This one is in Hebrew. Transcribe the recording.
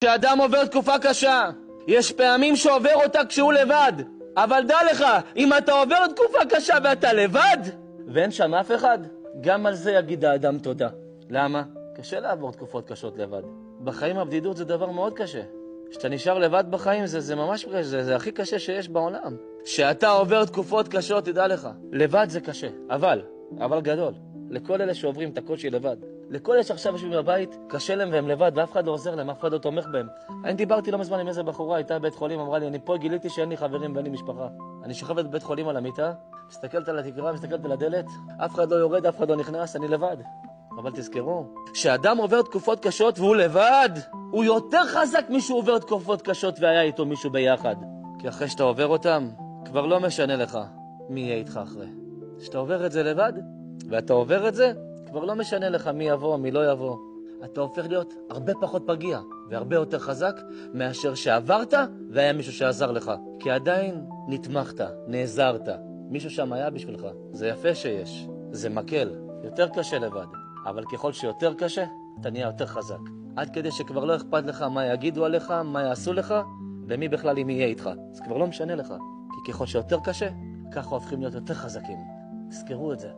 כשאדם עובר תקופה קשה, יש פעמים שעובר אותה כשהוא לבד. אבל דע לך, אם אתה עובר תקופה קשה ואתה לבד, ואין שם אף אחד, גם על זה יגיד האדם תודה. למה? קשה לעבור תקופות קשות לבד. בחיים הבדידות זה דבר מאוד קשה. כשאתה נשאר לבד בחיים זה ממש קשה, זה הכי קשה שיש בעולם. כשאתה עובר תקופות קשות, תדע לך, לבד זה קשה. אבל גדול. לכל אלה שעוברים את הקושי לבד. לכל אלה שעכשיו יושבים בבית, קשה להם והם לבד, ואף אחד לא עוזר להם, אף אחד לא תומך בהם. אני דיברתי לא מזמן עם איזה בחורה, הייתה בבית חולים, אמרה לי, אני פה גיליתי שאין לי חברים ואין לי משפחה. אני שוכבת בבית חולים על המיטה, מסתכלת על התקרה, מסתכלת על הדלת, אף אחד לא יורד, אף אחד לא נכנס, אני לבד. אבל תזכרו, כשאדם עובר תקופות קשות והוא לבד, הוא יותר חזק משהו עובר תקופות קשות והיה איתו מישהו ביחד. כי אחרי שאתה עובר אותם, כבר לא משנה לך מי יהיה איתך אחרי. כשאתה עובר את זה לבד, ואתה עובר את זה, כבר לא משנה לך מי יבוא, מי לא יבוא. אתה הופך להיות הרבה פחות פגיע, והרבה יותר חזק, מאשר שעברת והיה מישהו שעזר לך. כי עדיין נתמכת, נעזרת. מישהו שם היה בשבילך. זה יפה שיש. זה מקל. יותר קשה לבד. אבל ככל שיותר קשה, אתה נהיה יותר חזק. עד כדי שכבר לא אכפת לך מה יגידו עליך, מה יעשו לך, ומי בכלל אם יהיה איתך. זה כבר לא משנה לך. כי ככל שיותר קשה, ככה הופכים להיות יותר חזקים. תזכרו את זה.